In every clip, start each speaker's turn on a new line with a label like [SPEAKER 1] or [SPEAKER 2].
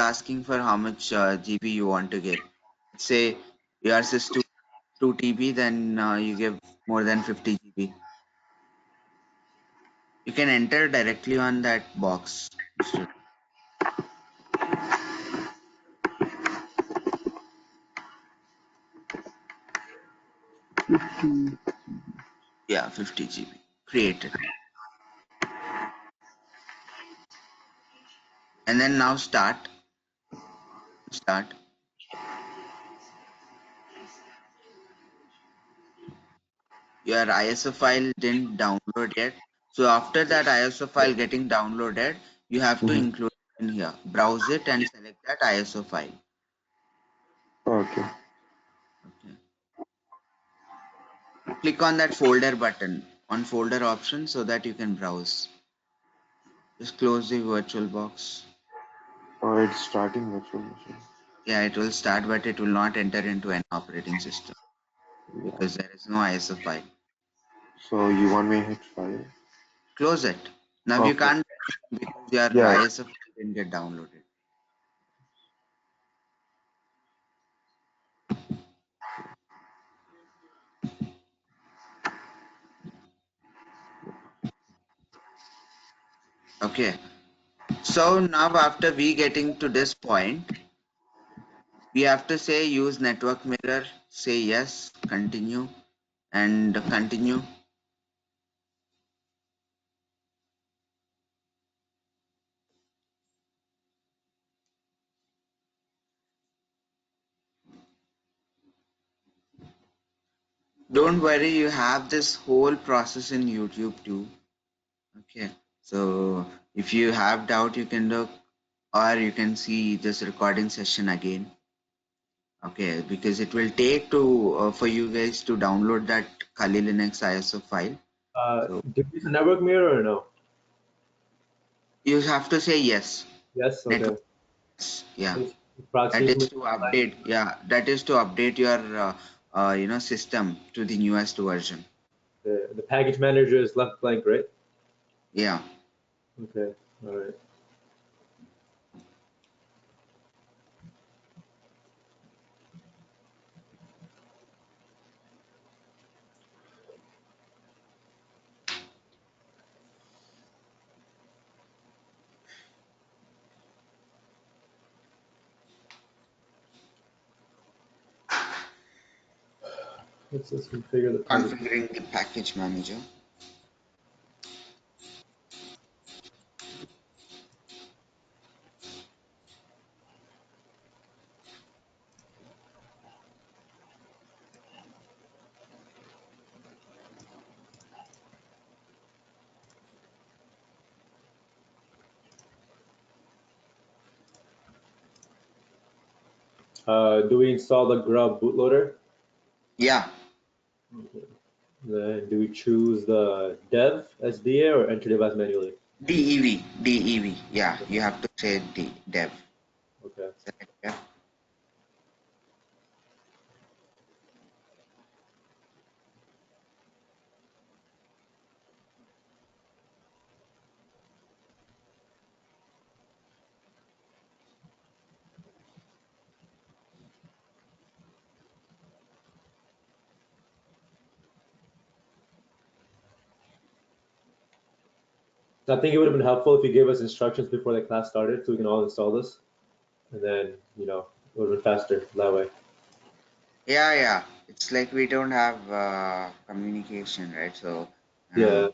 [SPEAKER 1] asking for how much GB you want to give. Say yours is 2 TB, then you give more than 50 GB. You can enter directly on that box. Yeah, 50 GB. Created. And then now start. Your ISO file didn't download yet. So after that ISO file getting downloaded, you have to include it in here. Browse it and select that ISO file.
[SPEAKER 2] Okay.
[SPEAKER 1] Click on that folder button on folder option so that you can browse. Just close the virtual box.
[SPEAKER 2] Oh, it's starting virtual machine.
[SPEAKER 1] Yeah, it will start, but it will not enter into an operating system because there is no ISO file.
[SPEAKER 2] So you want me to hit file?
[SPEAKER 1] Close it. Now you can't because your ISO file didn't get downloaded. Okay. So now after we getting to this point, we have to say use network mirror, say yes, continue, and continue. Don't worry, you have this whole process in YouTube too. Okay, so if you have doubt, you can look or you can see this recording session again. Okay, because it will take to for you guys to download that Kali Linux ISO file.
[SPEAKER 3] Do you use a network mirror or no?
[SPEAKER 1] You have to say yes.
[SPEAKER 3] Yes. Okay.
[SPEAKER 1] Network, yeah.
[SPEAKER 3] That
[SPEAKER 1] is to update. Yeah, that is to update your system to the newest version.
[SPEAKER 3] The package manager is left blank, right?
[SPEAKER 1] Yeah.
[SPEAKER 3] Okay. All right. Let's just configure the package.
[SPEAKER 1] Configuring the package manager.
[SPEAKER 3] Do we install the grub bootloader?
[SPEAKER 1] Yeah.
[SPEAKER 3] Okay. Then do we choose the dev as DA or enter device manually?
[SPEAKER 1] DEV. Yeah, you have to say dev.
[SPEAKER 3] Okay.
[SPEAKER 1] Select dev.
[SPEAKER 3] I think it would have been helpful if you gave us instructions before the class started so we can all install this. And then, it would have been faster that way.
[SPEAKER 1] Yeah. It's like we don't have communication, right? So
[SPEAKER 3] Yeah.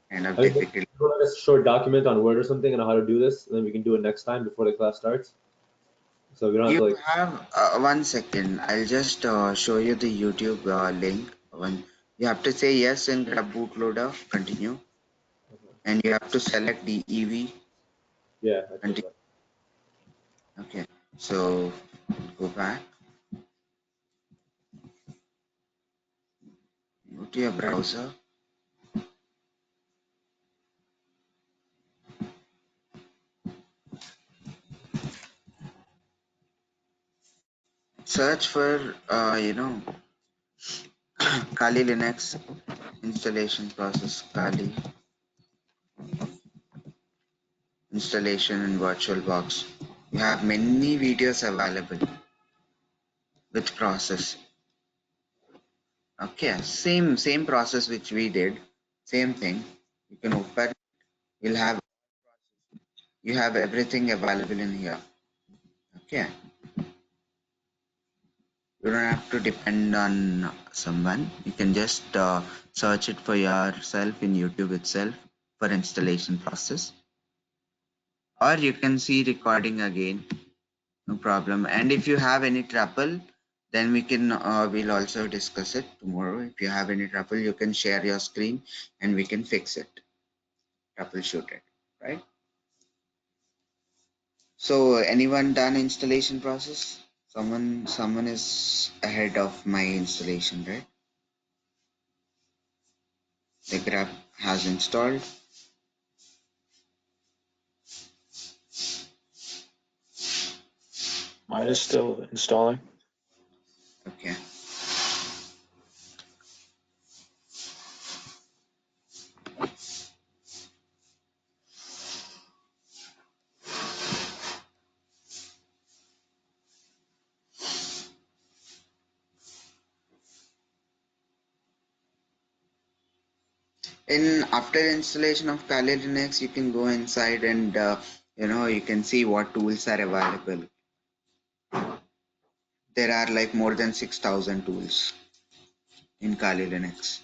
[SPEAKER 1] kind of
[SPEAKER 3] I mean,
[SPEAKER 1] difficult.
[SPEAKER 3] a short document on Word or something on how to do this, and then we can do it next time before the class starts. So we don't have to
[SPEAKER 1] You have 1 second. I'll just show you the YouTube link. You have to say yes and grab bootloader. Continue. And you have to select the EV.
[SPEAKER 3] Yeah.
[SPEAKER 1] Continue. Okay. So go back. Go to your browser. Search for Kali Linux installation process. Kali installation in VirtualBox. You have many videos available with process. Okay, same process which we did, same thing. You can open. You'll have you have everything available in here. Okay, you don't have to depend on someone. You can just search it for yourself in YouTube itself for installation process, or you can see recording again. No problem. And if you have any trouble, then we'll also discuss it tomorrow. If you have any trouble, you can share your screen and we can fix it, troubleshoot it, right? So anyone done installation process? Someone is ahead of my installation, right? The grab has installed.
[SPEAKER 4] Mine is still installing.
[SPEAKER 1] Okay. In after installation of Kali Linux, you can go inside and you can see what tools are available. There are like more than 6,000 tools in Kali Linux.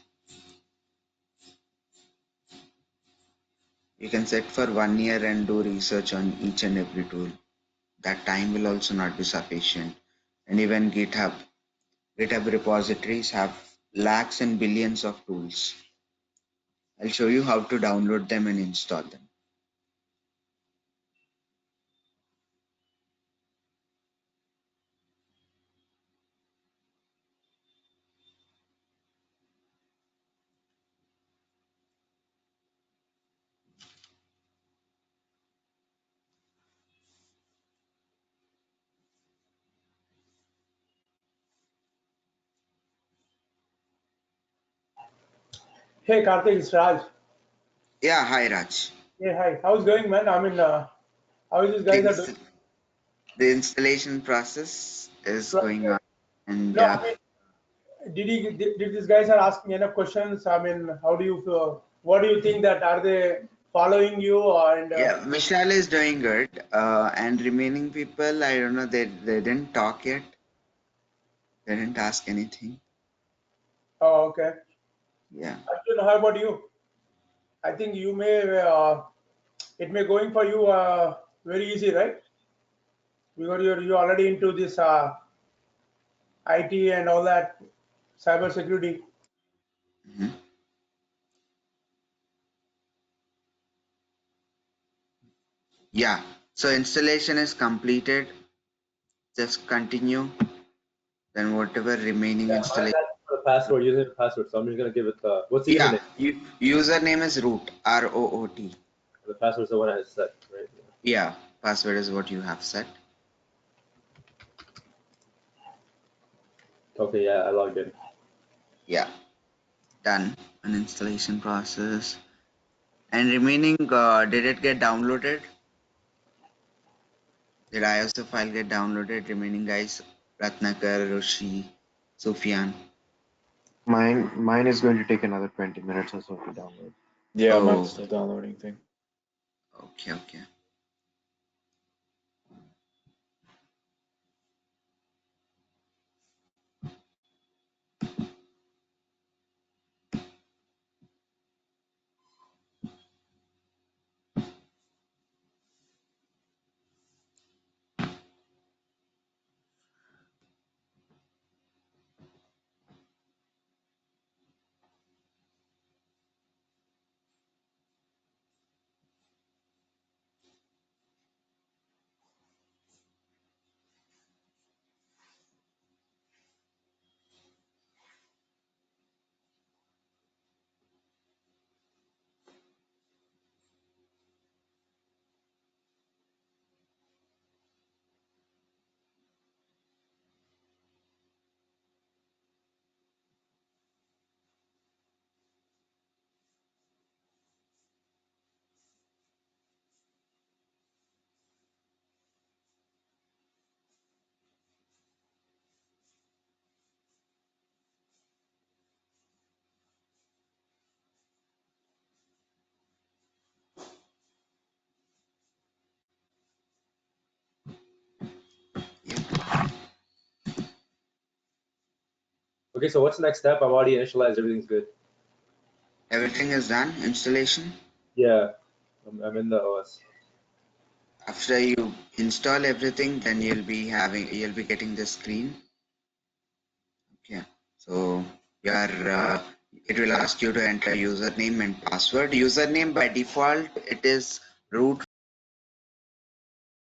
[SPEAKER 1] You can set for 1 year and do research on each and every tool. That time will also not be sufficient. And even GitHub repositories have lakhs and billions of tools. I'll show you how to download them and install them.
[SPEAKER 5] Hey Karthik, it's Raj.
[SPEAKER 1] Yeah, hi Raj.
[SPEAKER 5] Hey, hi. How's it going, man? I mean, how is these guys are doing?
[SPEAKER 1] Things the installation process is
[SPEAKER 5] Right,
[SPEAKER 1] going
[SPEAKER 5] right.
[SPEAKER 1] on, and
[SPEAKER 5] No, I mean, did these guys are asking enough questions? I mean, how do you feel? What do you think that are they following you and
[SPEAKER 1] yeah, Vishal is doing good. And remaining people, I don't know, they didn't talk yet. They didn't ask anything.
[SPEAKER 5] oh, okay.
[SPEAKER 1] Yeah.
[SPEAKER 5] I don't know how about you. I think you may it may going for you very easy, right? Because you're already into this IT and all that cybersecurity.
[SPEAKER 1] Mhm. Yeah. So installation is completed. Just continue. Then whatever remaining
[SPEAKER 3] Yeah,
[SPEAKER 1] installation.
[SPEAKER 3] mine's asking for the password, username and password. So I'm just gonna give it. What's the
[SPEAKER 1] Yeah.
[SPEAKER 3] username?
[SPEAKER 1] Username is root. ROOT.
[SPEAKER 3] The password is the one I set, right?
[SPEAKER 1] Yeah. Password is what you have set.
[SPEAKER 3] Okay, yeah, I logged in.
[SPEAKER 1] Yeah. Done. An installation process. And remaining, did it get downloaded? Did ISO file get downloaded? Remaining guys, Ratnakar, Roshi, Sufyan.
[SPEAKER 2] Mine is going to take another 20 minutes or so to download.
[SPEAKER 4] Yeah, mine's
[SPEAKER 1] Oh,
[SPEAKER 4] still downloading thing.
[SPEAKER 1] okay.
[SPEAKER 3] Okay, so what's the next step? I've already initialized, everything's good.
[SPEAKER 1] Everything is done. Installation.
[SPEAKER 3] Yeah, I'm in the OS.
[SPEAKER 1] After you install everything, then you'll be getting this screen. Okay. So it will ask you to enter username and password. Username by default, it is root